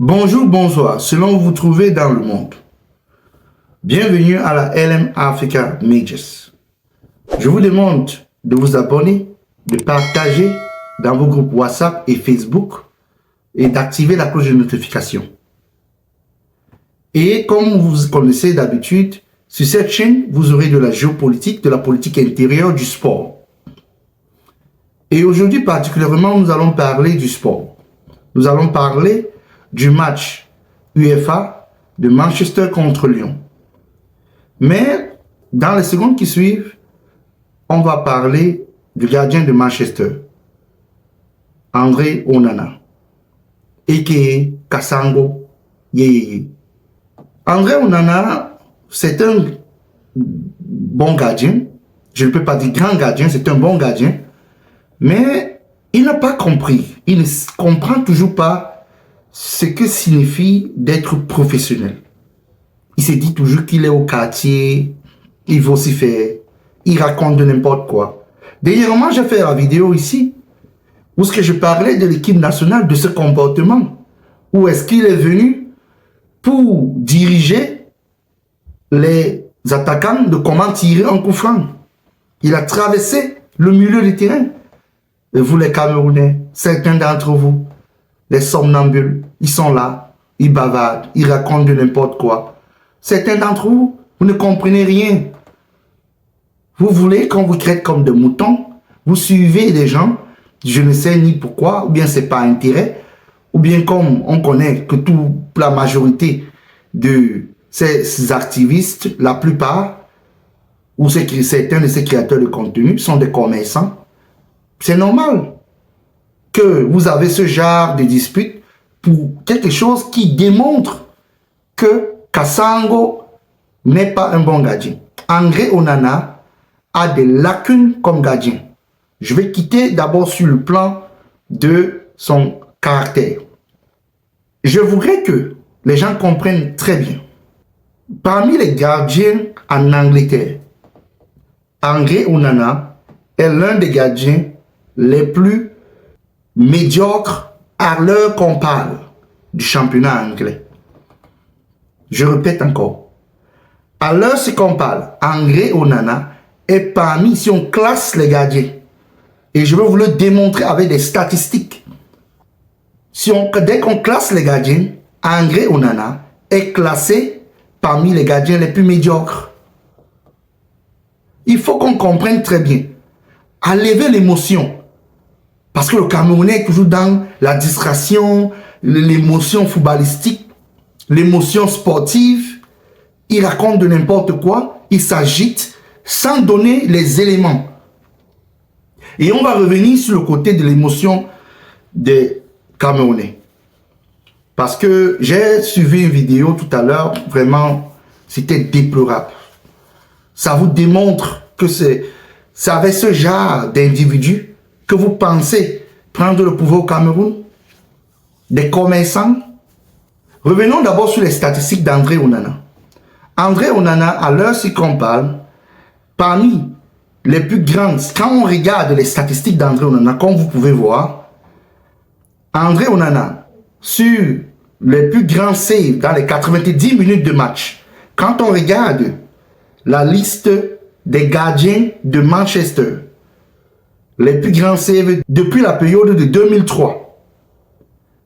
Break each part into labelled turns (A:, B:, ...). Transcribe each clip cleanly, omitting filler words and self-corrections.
A: Bonjour, bonsoir, selon où vous vous trouvez dans le monde. Bienvenue à la LM Africa Majors. Je vous demande de vous abonner, de partager dans vos groupes WhatsApp et Facebook et d'activer la cloche de notification. Et comme vous connaissez d'habitude, sur cette chaîne, vous aurez de la géopolitique, de la politique intérieure, du sport. Et aujourd'hui particulièrement, nous allons parler du sport. Nous allons parler du match UEFA de Manchester contre Lyon. Mais dans les secondes qui suivent, on va parler du gardien de Manchester, André Onana, a.k.a. Kassango Yeyeye. André Onana, c'est un bon gardien. Je ne peux pas dire grand gardien, c'est un bon gardien. Mais il n'a pas compris. Il ne comprend toujours pas ce que signifie d'être professionnel. Il se dit toujours qu'il est au quartier, il vocifère, il raconte de n'importe quoi. Dernièrement, j'ai fait la vidéo ici, où ce que je parlais de l'équipe nationale, de ce comportement. Où est-ce qu'il est venu pour diriger les attaquants de comment tirer un coup franc. Il a traversé le milieu du terrain. Et vous les Camerounais, certains d'entre vous, les somnambules, ils sont là, ils bavardent, ils racontent de n'importe quoi. Certains d'entre vous, vous ne comprenez rien. Vous voulez qu'on vous traite comme des moutons, vous suivez des gens, je ne sais ni pourquoi, ou bien c'est pas intérêt, ou bien comme on connaît que toute la majorité de ces activistes, la plupart, ou certains de ces créateurs de contenu sont des commerçants. C'est normal que vous avez ce genre de dispute pour quelque chose qui démontre que Kassango n'est pas un bon gardien. André Onana a des lacunes comme gardien. Je vais quitter d'abord sur le plan de son caractère. Je voudrais que les gens comprennent très bien. Parmi les gardiens en Angleterre, André Onana est l'un des gardiens les plus médiocres à l'heure qu'on parle du championnat anglais. Je répète encore. À l'heure qu'on parle, André Onana est parmi, si on classe les gardiens, et je vais vous le démontrer avec des statistiques. Dès qu'on classe les gardiens, André Onana est classé parmi les gardiens les plus médiocres. Il faut qu'on comprenne très bien. À lever l'émotion. Parce que le Camerounais est toujours dans la distraction, l'émotion footballistique, l'émotion sportive. Il raconte de n'importe quoi, il s'agite sans donner les éléments. Et on va revenir sur le côté de l'émotion des Camerounais. Parce que j'ai suivi une vidéo tout à l'heure, vraiment, c'était déplorable. Ça vous démontre que c'est avec ce genre d'individus que vous pensez prendre le pouvoir au Cameroun? Des commerçants? Revenons d'abord sur les statistiques d'André Onana. André Onana, à l'heure qu'on parle, parmi les plus grandes, quand on regarde les statistiques d'André Onana, comme vous pouvez voir, André Onana, sur les plus grands saves dans les 90 minutes de match, quand on regarde la liste des gardiens de Manchester, les plus grands saves depuis la période de 2003.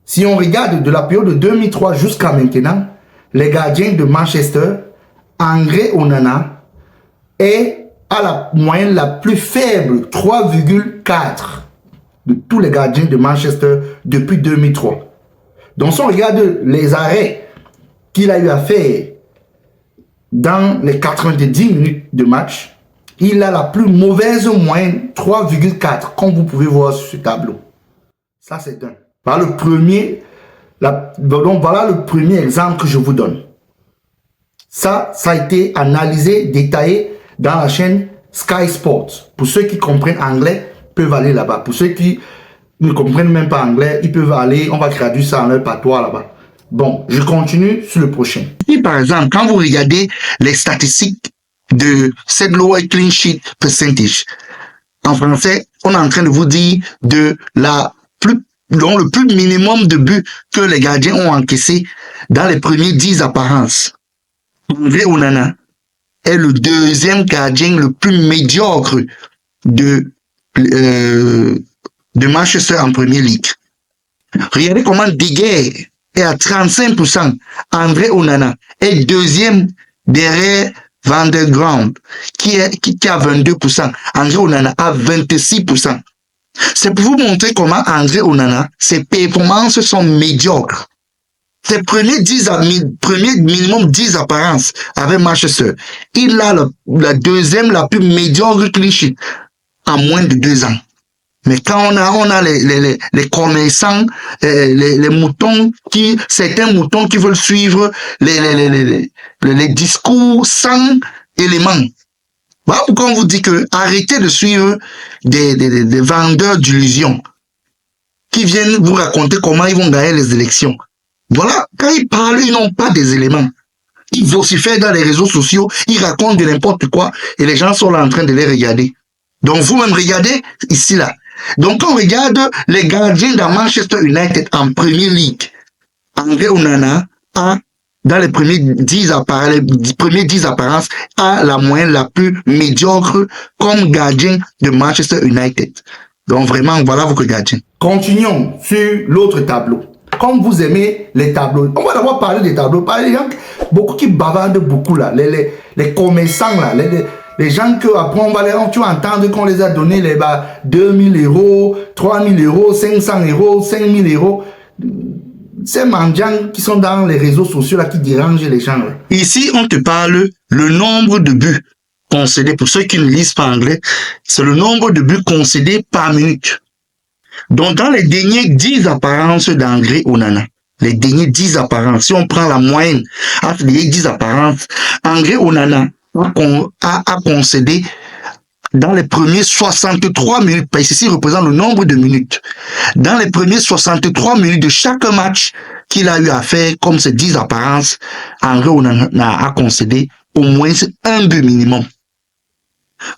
A: Si on regarde de la période de 2003 jusqu'à maintenant, les gardiens de Manchester, André Onana est à la moyenne la plus faible, 3,4 de tous les gardiens de Manchester depuis 2003. Donc si on regarde les arrêts qu'il a eu à faire dans les 90 minutes de match, il a la plus mauvaise moyenne, 3,4, comme vous pouvez voir sur ce tableau. Ça, c'est un. Voilà le premier, donc voilà le premier exemple que je vous donne. Ça a été analysé, détaillé dans la chaîne Sky Sports. Pour ceux qui comprennent anglais, peuvent aller là-bas. Pour ceux qui ne comprennent même pas anglais, ils peuvent aller, on va traduire ça en leur patois là-bas. Bon, je continue sur le prochain. Et par exemple, quand vous regardez les statistiques de cette lower clean sheet percentage, en français, on est en train de vous dire de la plus
B: dont le plus minimum de buts que les gardiens ont encaissé dans les premiers 10 apparences. André Onana est le deuxième gardien le plus médiocre de Manchester en Premier League. Regardez comment De Gea est à 35%. André Onana est deuxième derrière Van der Ground, qui a 22%. André Onana a 26%. C'est pour vous montrer comment André Onana, ses performances sont médiocres. Ses premiers minimum 10 apparences avec Manchester. Il a la deuxième la plus médiocre cliché en moins de 2 ans. Mais quand on a les commerçants, les moutons certains moutons qui veulent suivre les discours sans éléments. Voilà pourquoi on vous dit que arrêtez de suivre des vendeurs d'illusions qui viennent vous raconter comment ils vont gagner les élections. Voilà, quand ils parlent, ils n'ont pas des éléments. Ils vocifèrent dans les réseaux sociaux, ils racontent de n'importe quoi et les gens sont là en train de les regarder. Donc vous-même regardez ici là. Donc quand on regarde les gardiens dans Manchester United en Premier League, André Onana a dans les premiers 10 apparences a la moyenne la plus médiocre comme gardien de Manchester United. Donc vraiment, voilà vos gardiens.
A: Continuons sur l'autre tableau. Comme vous aimez les tableaux, on va d'abord parler des tableaux. Par exemple, beaucoup qui bavardent beaucoup là, les commerçants là, les gens que après tu vas entendre qu'on les a donné les 2000 euros, 3000 euros, 500 euros, 5000 euros. Ces mendiants qui sont dans les réseaux sociaux là qui dérangent les gens là.
B: Ici, on te parle le nombre de buts concédés. Pour ceux qui ne lisent pas anglais, c'est le nombre de buts concédés par minute. Donc, dans les derniers 10 apparences d'André Onana, les derniers 10 apparences, si on prend la moyenne entre les 10 apparences, André Onana a concédé dans les premiers 63 minutes, parce que ceci représente le nombre de minutes. Dans les premiers 63 minutes de chaque match qu'il a eu à faire, comme ces 10 apparences, André Onana a concédé au moins un but minimum.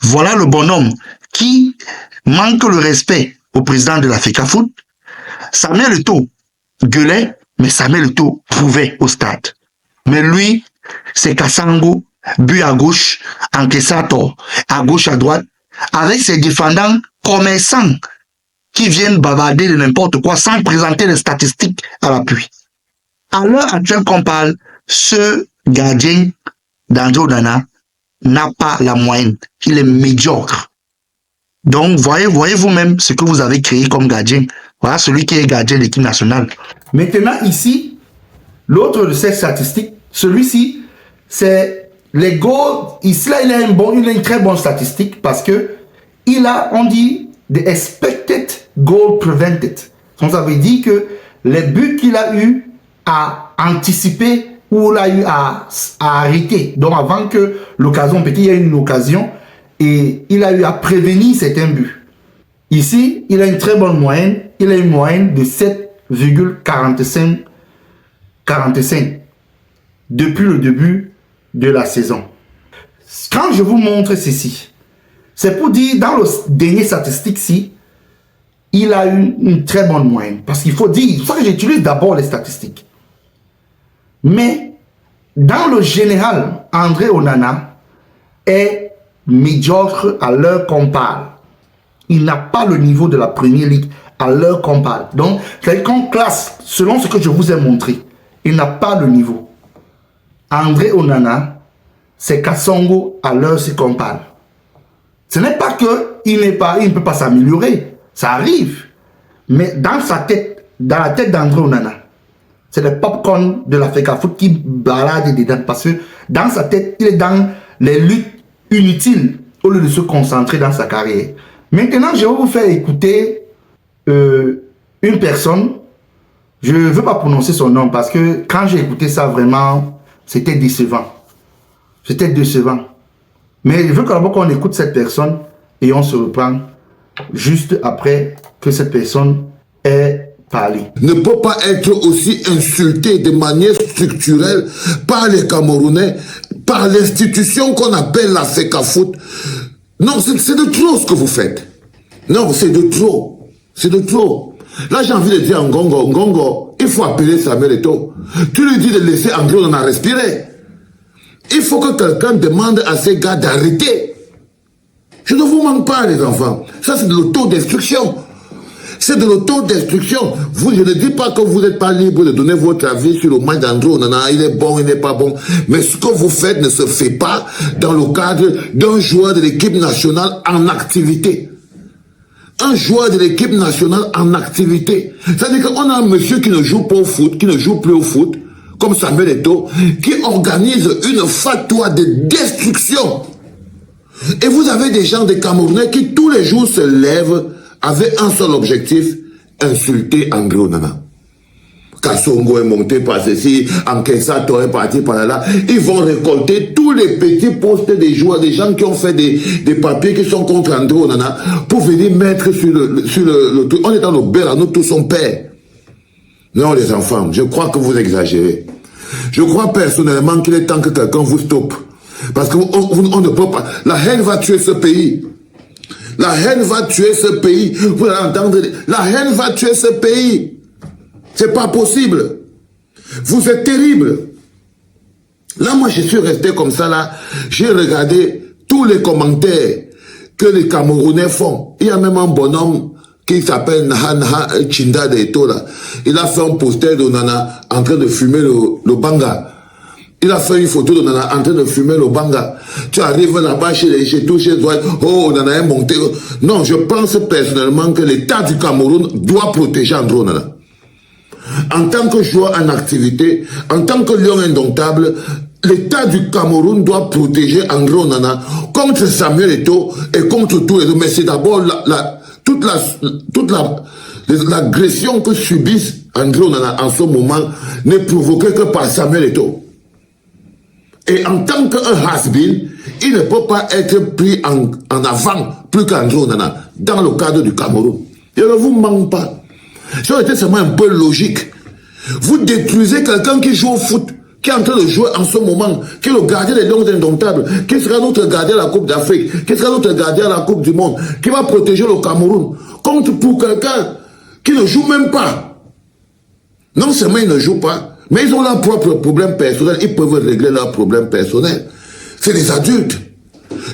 B: Voilà le bonhomme qui manque le respect au président de la FECAFOOT. Samuel Eto'o gueulait, mais Samuel Eto'o prouvait au stade. Mais lui, c'est Kassango, but à gauche, encaissateur, à gauche, à droite, avec ses défendants commerçants qui viennent bavarder de n'importe quoi sans présenter les statistiques à l'appui. À l'heure actuelle qu'on parle, ce gardien d'André Onana n'a pas la moyenne. Il est médiocre. Donc, voyez vous-même ce que vous avez créé comme gardien. Voilà celui qui est gardien de l'équipe nationale.
A: Maintenant, ici, l'autre de ces statistiques, celui-ci, c'est les goals. Ici, là, il a une très bonne statistique parce que il a, on dit, the expected goal prevented. Donc, ça veut dire que les buts qu'il a eu à anticiper ou il a eu à arrêter. Donc, avant que l'occasion, peut-être il y a une occasion, et il a eu à prévenir certains buts. Ici, il a une très bonne moyenne. Il a une moyenne de 7,45 depuis le début de la saison. Quand je vous montre ceci, c'est pour dire, dans le dernier statistique-ci, il a eu une très bonne moyenne. Parce qu'il faut dire, c'est pour ça que j'utilise d'abord les statistiques. Mais, dans le général, André Onana est médiocre à l'heure qu'on parle. Il n'a pas le niveau de la Premier League à l'heure qu'on parle. Donc, qu'on classe selon ce que je vous ai montré, il n'a pas le niveau. André Onana, c'est Kassango à l'heure qu'on parle. Ce n'est pas qu'il ne peut pas s'améliorer. Ça arrive. Mais dans sa tête, dans la tête d'André Onana, c'est le popcorn de la FECAFOOT qui balade dedans. Parce que dans sa tête, il est dans les luttes inutiles au lieu de se concentrer dans sa carrière. Maintenant, je vais vous faire écouter une personne. Je ne veux pas prononcer son nom parce que quand j'ai écouté ça, vraiment, c'était décevant. C'était décevant. Mais je veux d'abord qu'on écoute cette personne et on se reprend juste après que cette personne ait parlé.
C: Ne peut pas être aussi insulté de manière structurelle par les Camerounais, par l'institution qu'on appelle la FECAFOOT. Non, c'est de trop ce que vous faites. Non, c'est de trop. C'est de trop. Là, j'ai envie de dire à Ngongo, Ngongo, il faut appeler Samuel Eto'o. Tu lui dis de laisser André Onana respirer. Il faut que quelqu'un demande à ces gars d'arrêter. Je ne vous manque pas, les enfants. Ça, c'est de l'autodestruction. C'est de l'autodestruction. Vous, je ne dis pas que vous n'êtes pas libre de donner votre avis sur le match d'André Onana. Il est bon, il n'est pas bon. Mais ce que vous faites ne se fait pas dans le cadre d'un joueur de l'équipe nationale en activité. Un joueur de l'équipe nationale en activité. C'est-à-dire qu'on a un monsieur qui ne joue pas au foot, qui ne joue plus au foot, comme Samuel Eto'o, qui organise une fatwa de destruction. Et vous avez des gens des Camerounais qui tous les jours se lèvent avec un seul objectif, insulter André Onana. Kassongo est monté par ceci, Ankesa est parti par là. Ils vont récolter tous les petits postes des joueurs, des gens qui ont fait des papiers qui sont contre André Onana pour venir mettre sur le truc. On est dans le bel, nous tous son père. Non, les enfants, je crois que vous exagérez. Je crois personnellement qu'il est temps que quelqu'un vous stoppe. Parce qu'on ne peut pas. La haine va tuer ce pays. La haine va tuer ce pays. Vous allez entendre. La haine va tuer ce pays. C'est pas possible. Vous êtes terrible. Là, moi, je suis resté comme ça, là. J'ai regardé tous les commentaires que les Camerounais font. Il y a même un bonhomme qui s'appelle Naha Chinda de Eto'o, là. Il a fait un poster d'Onana en train de fumer le banga. Il a fait une photo d'Onana en train de fumer le banga. Tu arrives là-bas chez tous, chez toi, oh, Onana est monté. Non, je pense personnellement que l'État du Cameroun doit protéger André Onana. En tant que joueur en activité, en tant que lion indomptable, l'État du Cameroun doit protéger André Onana contre Samuel Eto'o et contre tous les autres. Mais c'est d'abord toute l'agression que subissent André Onana en ce moment n'est provoquée que par Samuel Eto'o. Et en tant qu'un has-been, il ne peut pas être pris en avant plus qu'André Onana dans le cadre du Cameroun. Je ne vous manque pas. Ça aurait été seulement un peu logique. Vous détruisez quelqu'un qui joue au foot, qui est en train de jouer en ce moment, qui est le gardien des Lions indomptables, qui sera notre gardien à la Coupe d'Afrique, qui sera notre gardien à la Coupe du Monde, qui va protéger le Cameroun, contre pour quelqu'un qui ne joue même pas. Non seulement ils ne jouent pas, mais ils ont leurs propres problèmes personnels, ils peuvent régler leurs problèmes personnels. C'est des adultes.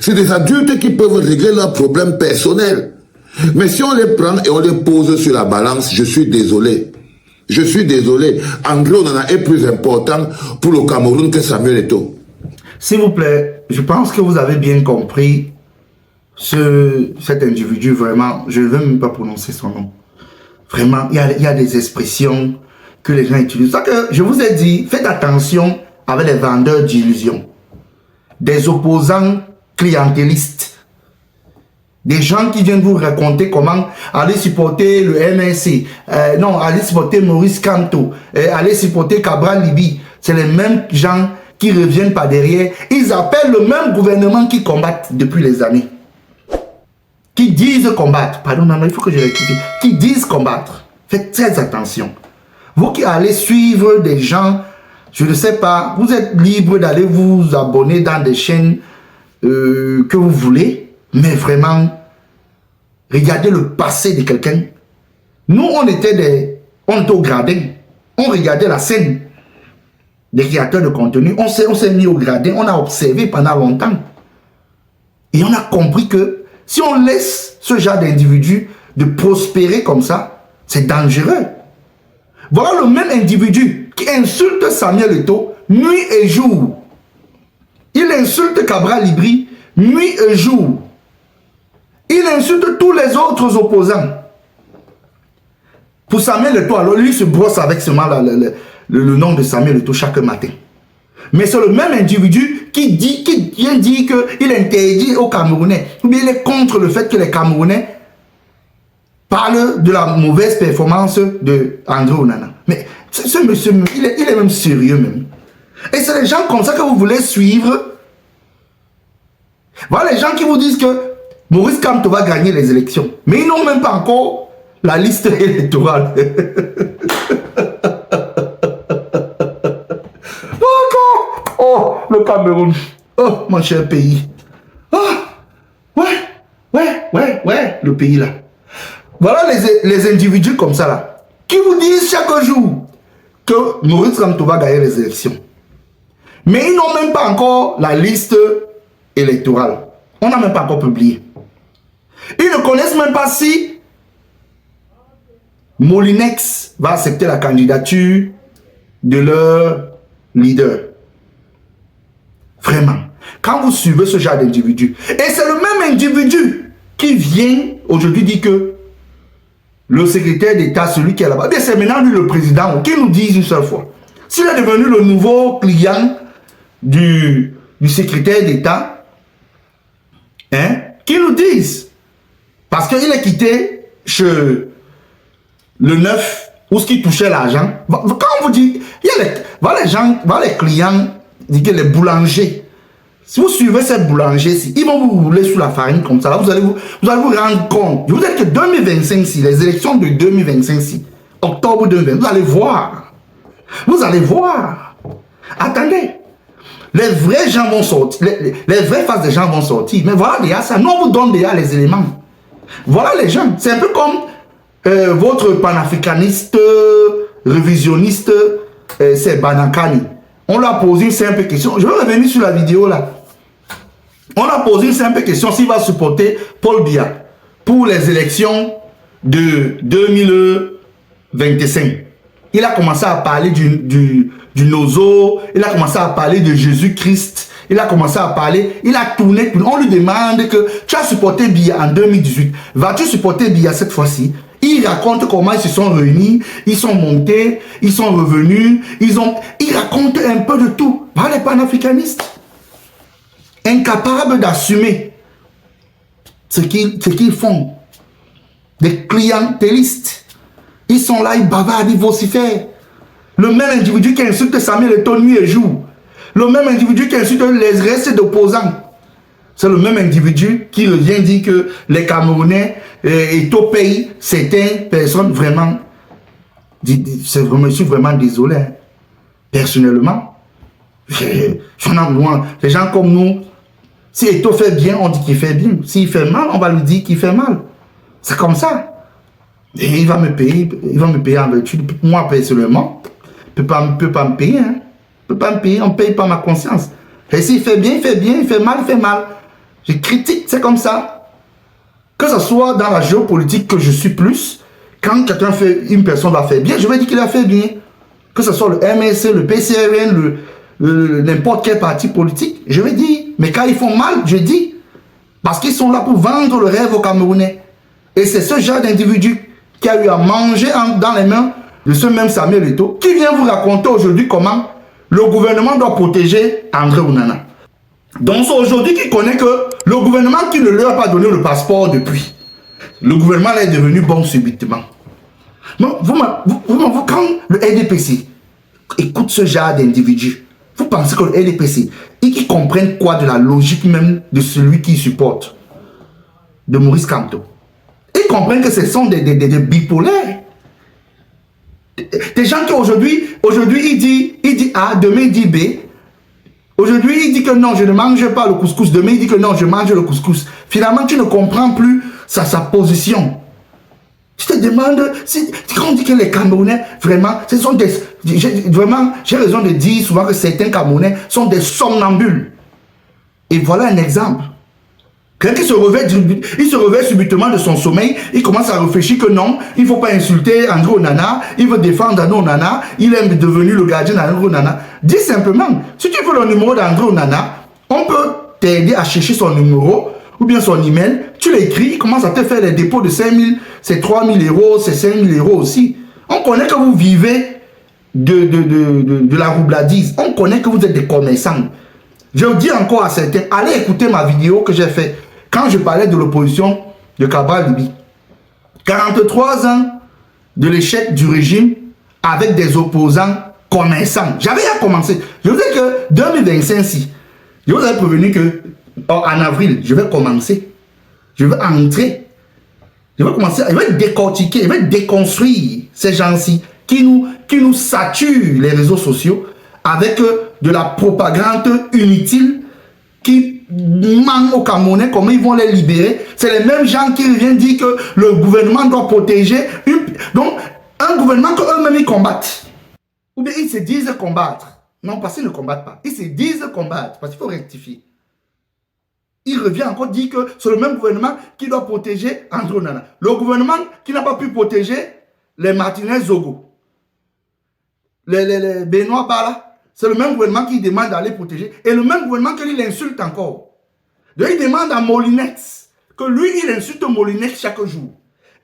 C: C'est des adultes qui peuvent régler leurs problèmes personnels. Mais si on les prend et on les pose sur la balance, je suis désolé. Je suis désolé. André Onana est plus important pour le Cameroun que Samuel Eto'o.
A: S'il vous plaît, je pense que vous avez bien compris cet individu, vraiment. Je ne veux même pas prononcer son nom. Vraiment, il y a des expressions que les gens utilisent. C'est ça que je vous ai dit, faites attention avec les vendeurs d'illusions. Des opposants clientélistes. Des gens qui viennent vous raconter comment aller supporter le MNC, non, aller supporter Maurice Kamto, aller supporter Cabral Libi. C'est les mêmes gens qui reviennent par derrière. Ils appellent le même gouvernement qui combattent depuis les années. Qui disent combattre. Pardon, non, il faut que je rectifie. Qui disent combattre. Faites très attention. Vous qui allez suivre des gens, je ne sais pas, vous êtes libre d'aller vous abonner dans des chaînes que vous voulez. Mais vraiment, regardez le passé de quelqu'un. Nous, on était au gradin. On regardait la scène des créateurs de contenu. On s'est mis au gradin. On a observé pendant longtemps. Et on a compris que si on laisse ce genre d'individu de prospérer comme ça, c'est dangereux. Voilà le même individu qui insulte Samuel Eto'o nuit et jour. Il insulte Cabral Libri nuit et jour. Il insulte tous les autres opposants. Pour Samuel Eto'o, alors lui se brosse avec seulement le nom de Samuel Eto'o chaque matin. Mais c'est le même individu qui vient dire qu'il interdit aux Camerounais, ou bien il est contre le fait que les Camerounais parlent de la mauvaise performance de André Onana. Mais ce monsieur, il est même sérieux même. Et c'est les gens comme ça que vous voulez suivre. Voilà les gens qui vous disent que Maurice Kamto va gagner les élections. Mais ils n'ont même pas encore la liste électorale. Oh, le Cameroun. Oh, mon cher pays. Oh, ouais, le pays là. voilà les individus comme ça là, qui vous disent chaque jour que Maurice Kamto va gagner les élections. Mais ils n'ont même pas encore la liste électorale. On n'a même pas encore publié. Ils ne connaissent même pas si Molinex va accepter la candidature de leur leader. Vraiment. Quand vous suivez ce genre d'individu, et c'est le même individu qui vient aujourd'hui dire que le secrétaire d'État, celui qui est là-bas, c'est maintenant lui le président, qui nous dit une seule fois. S'il est devenu le nouveau client du secrétaire d'État, hein, qui nous disent. Parce qu'il est quitté chez le 9, où ce qui touchait l'argent. Quand on vous dit, il y a les clients, les boulangers. Si vous suivez ces boulangers-ci, ils vont vous rouler sous la farine comme ça. Là, vous allez vous rendre compte. Je vous dis que 2025, les élections de 2025, octobre 2020, vous allez voir. Vous allez voir. Attendez. Les vrais gens vont sortir. Les vraies faces des gens vont sortir. Mais voilà déjà ça. Nous, on vous donne déjà les éléments. Voilà les gens. C'est un peu comme votre panafricaniste, révisionniste, c'est Banakani. On l'a posé une simple question. Je vais revenir sur la vidéo là. On a posé une simple question s'il va supporter Paul Biya pour les élections de 2025. Il a commencé à parler du Nozo, il a commencé à parler de Jésus-Christ, il a commencé à parler, il a tourné. On lui demande que tu as supporté Biya en 2018. Vas-tu supporter Biya cette fois-ci? Il raconte comment ils se sont réunis, ils sont montés, ils sont revenus, ils racontent un peu de tout. Par les panafricanistes, incapables d'assumer ce qu'ils font. Des clientélistes, ils sont là, ils bavardent, ils vocifèrent. Le même individu qui insulte Samuel Eto'o nuit et jour, le même individu qui insulte les restes d'opposants. C'est le même individu qui vient dire que les Camerounais et tout pays, certaines personnes vraiment, je suis vraiment désolé. Hein. Personnellement, les gens comme nous, si Eto'o fait bien, on dit qu'il fait bien. S'il fait mal, on va lui dire qu'il fait mal. C'est comme ça. Et il va me payer en vertu. Moi, personnellement, il ne peut pas me payer. Hein. Il ne peut pas me payer, on ne paye pas ma conscience. Et s'il fait bien, il fait bien, il fait mal, il fait mal. Je critique, c'est comme ça. Que ce soit dans la géopolitique que je suis plus, quand quelqu'un fait, une personne va faire bien, je vais dire qu'il a fait bien. Que ce soit le MSC, le PCRN, n'importe quel parti politique, je vais dire. Mais quand ils font mal, je dis. Parce qu'ils sont là pour vendre le rêve aux Camerounais. Et c'est ce genre d'individu qui a eu à manger dans les mains de ce même Samuel Eto'o, qui vient vous raconter aujourd'hui comment le gouvernement doit protéger André Onana. Donc c'est aujourd'hui qu'il connaît que le gouvernement qui ne leur a pas donné le passeport depuis, le gouvernement est devenu bon subitement. Non, quand le RDPC écoute ce genre d'individu, vous pensez que le RDPC, ils comprennent quoi de la logique même de celui qui supporte, de Maurice Kamto? Ils comprennent que ce sont des bipolaires. Des gens qui aujourd'hui il dit A, demain il dit B. Aujourd'hui il dit que non, je ne mange pas le couscous. Demain il dit que non, je mange le couscous. Finalement, tu ne comprends plus sa position. Tu te demandes, quand on dit que les Camerounais, vraiment, ce sont des... Vraiment, j'ai raison de dire souvent que certains Camerounais sont des somnambules. Et voilà un exemple. Quelqu'un qui se réveille subitement de son sommeil, il commence à réfléchir que non, il ne faut pas insulter André Onana, il veut défendre André Onana, il est devenu le gardien d'André Onana. Dis simplement, si tu veux le numéro d'André Onana, on peut t'aider à chercher son numéro ou bien son email, tu l'écris, il commence à te faire les dépôts de 5 000, c'est 3 000 euros, c'est 5 000 euros aussi. On connaît que vous vivez de la roubladise, on connaît que vous êtes des commerçants. Je dis encore à certains, allez écouter ma vidéo que j'ai faite quand je parlais de l'opposition de Cabral Libye. 43 ans de l'échec du régime avec des opposants commerçants. J'avais à commencer. Je vous dis que 2025, si, je vous avais prévenu que en avril, je vais commencer. Je vais entrer. Je vais commencer. Je vais décortiquer, je vais déconstruire ces gens-ci qui nous saturent les réseaux sociaux avec de la propagande inutile qui manquent aux Camerounais, comment ils vont les libérer. C'est les mêmes gens qui viennent dire que le gouvernement doit protéger. Donc, un gouvernement qu'eux-mêmes ils combattent. Ou bien ils se disent combattre. Non, parce qu'ils ne combattent pas. Ils se disent combattre, parce qu'il faut rectifier. Il revient encore dire que c'est le même gouvernement qui doit protéger André Onana. Le gouvernement qui n'a pas pu protéger les Martinez Zogo. Les Benoît Bala. C'est le même gouvernement qui demande d'aller protéger. Et le même gouvernement qui l'insulte encore. Donc il demande à Molinex que lui, il insulte Molinex chaque jour.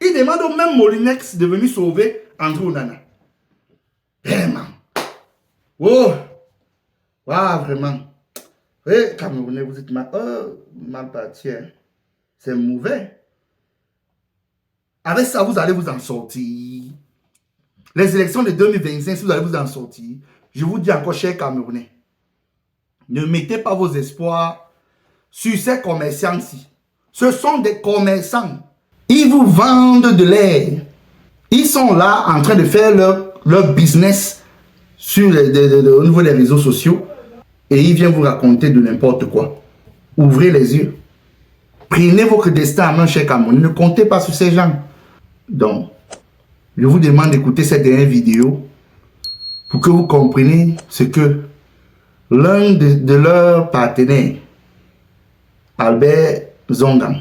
A: Il demande au même Molinex de venir sauver André Onana. Vraiment. Oh! Waouh, vraiment. Eh, Camerounais, vous êtes mal parti. Hein? C'est mauvais. Avec ça, vous allez vous en sortir. Les élections de 2025, si vous allez vous en sortir, je vous dis encore, chers Camerounais, ne mettez pas vos espoirs sur ces commerçants-ci. Ce sont des commerçants. Ils vous vendent de l'air. Ils sont là en train de faire leur business au niveau des réseaux sociaux. Et ils viennent vous raconter de n'importe quoi. Ouvrez les yeux. Prenez votre destin en main, chers Camerounais. Ne comptez pas sur ces gens. Donc, je vous demande d'écouter cette dernière vidéo pour que vous compreniez ce que l'un de leurs partenaires, Albert Zongan,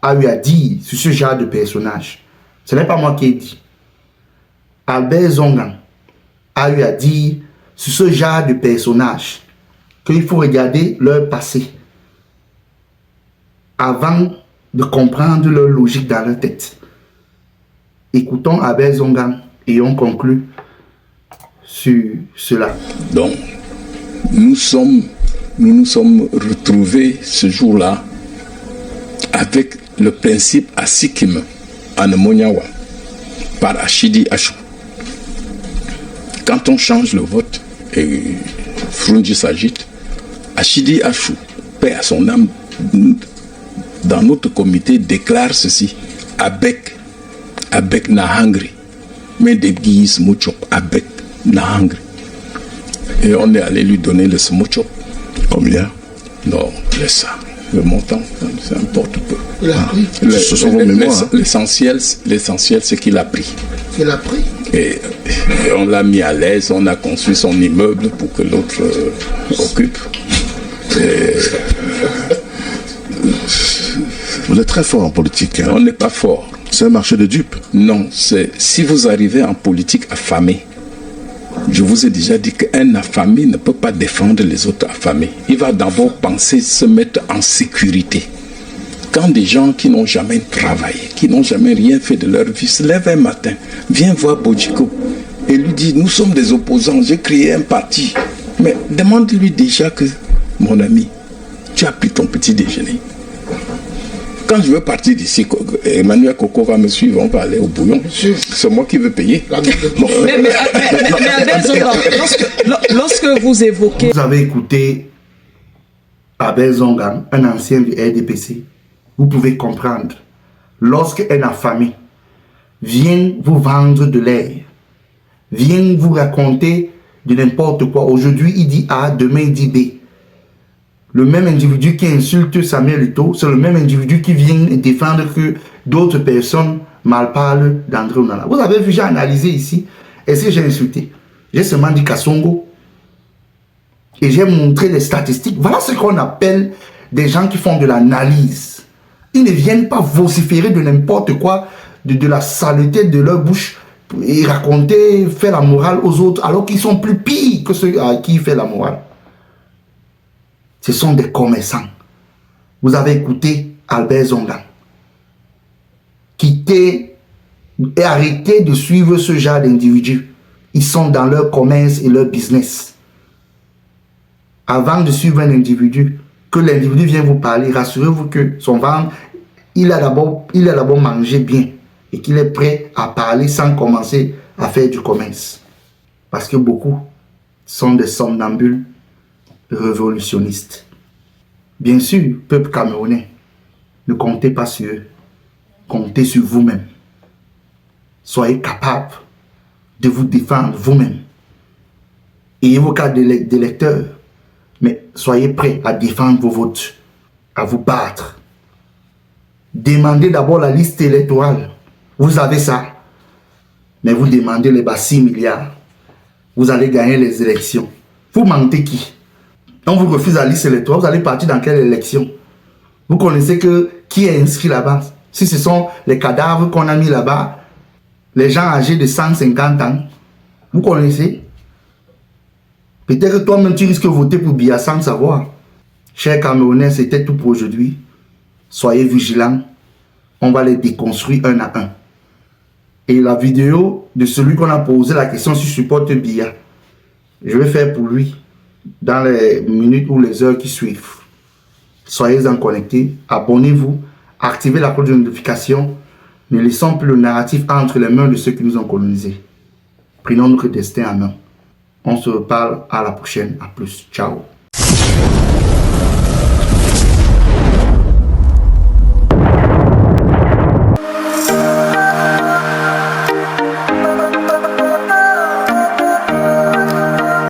A: a eu à dire sur ce genre de personnage. Ce n'est pas moi qui ai dit. Albert Zongan a eu à dire sur ce genre de personnage qu'il faut regarder leur passé avant de comprendre leur logique dans leur tête. Écoutons Albert Zongan et on conclut sur cela.
D: Donc, nous nous sommes retrouvés ce jour-là avec le principe à Sikkim, en Monyawa, par Achidi Achou. Quand on change le vote et Frunji s'agite, Achidi Achou, paix à son âme, dans notre comité déclare ceci: Abek Nahangri, mais des guises Smochop, Abek Nahangri. Et on est allé lui donner le Smochop. Combien? Non, laisse ça. Le montant, ça importe peu.
C: Il a pris.
D: L'essentiel, c'est qu'il a pris.
C: Il a pris.
D: Et on l'a mis à l'aise, on a construit son immeuble pour que l'autre occupe.
E: Vous êtes très fort en politique. Hein?
D: On n'est pas fort.
E: C'est un marché de dupes.
D: Non, si vous arrivez en politique affamé, je vous ai déjà dit qu'un affamé ne peut pas défendre les autres affamés. Il va d'abord penser se mettre en sécurité. Quand des gens qui n'ont jamais travaillé, qui n'ont jamais rien fait de leur vie, se lèvent un matin, viennent voir Bodjiko et lui disent: nous sommes des opposants, j'ai créé un parti. Mais demande-lui déjà que, mon ami, tu as pris ton petit déjeuner. Quand je veux partir d'ici, Emmanuel Coco va me suivre, on va aller au bouillon. C'est moi qui veux payer.
F: Mais Abel Zongan, lorsque vous évoquez...
A: Vous avez écouté Abel Zongan, un ancien du RDPC. Vous pouvez comprendre. Lorsqu'un affamé vient vous vendre de l'air, vient vous raconter de n'importe quoi. Aujourd'hui, il dit A, demain, il dit B. Le même individu qui insulte Samuel Eto'o, c'est le même individu qui vient défendre que d'autres personnes mal parlent d'André Onana. Vous avez vu, j'ai analysé ici. Est-ce que j'ai insulté? J'ai seulement dit Kassongo. Et j'ai montré les statistiques. Voilà ce qu'on appelle des gens qui font de l'analyse. Ils ne viennent pas vociférer de n'importe quoi, de la saleté de leur bouche et raconter, faire la morale aux autres, alors qu'ils sont plus pires que ceux à qui il fait la morale. Ce sont des commerçants. Vous avez écouté Albert Zongan. Quittez et arrêtez de suivre ce genre d'individus. Ils sont dans leur commerce et leur business. Avant de suivre un individu, que l'individu vienne vous parler, rassurez-vous que son ventre, il a d'abord mangé bien et qu'il est prêt à parler sans commencer à faire du commerce. Parce que beaucoup sont des somnambules révolutionnistes. Bien sûr, peuple camerounais, ne comptez pas sur eux. Comptez sur vous-même. Soyez capable de vous défendre vous-même. Ayez vos cartes d'électeurs. Mais soyez prêts à défendre vos votes, à vous battre. Demandez d'abord la liste électorale. Vous avez ça. Mais vous demandez les 6 milliards. Vous allez gagner les élections. Vous mentez qui? On vous refuse la liste électorale, vous allez partir dans quelle élection? Vous connaissez que qui est inscrit là-bas? Si ce sont les cadavres qu'on a mis là-bas, les gens âgés de 150 ans, vous connaissez? Peut-être que toi-même tu risques de voter pour Biya sans savoir. Chers Camerounais, c'était tout pour aujourd'hui. Soyez vigilants. On va les déconstruire un à un. Et la vidéo de celui qu'on a posé la question si supporte Biya, je vais faire pour lui dans les minutes ou les heures qui suivent. Soyez-en connectés, abonnez-vous, activez la cloche de notification. Ne laissons plus le narratif entre les mains de ceux qui nous ont colonisés. Prenons notre destin en main. On se reparle à la prochaine. À plus. Ciao.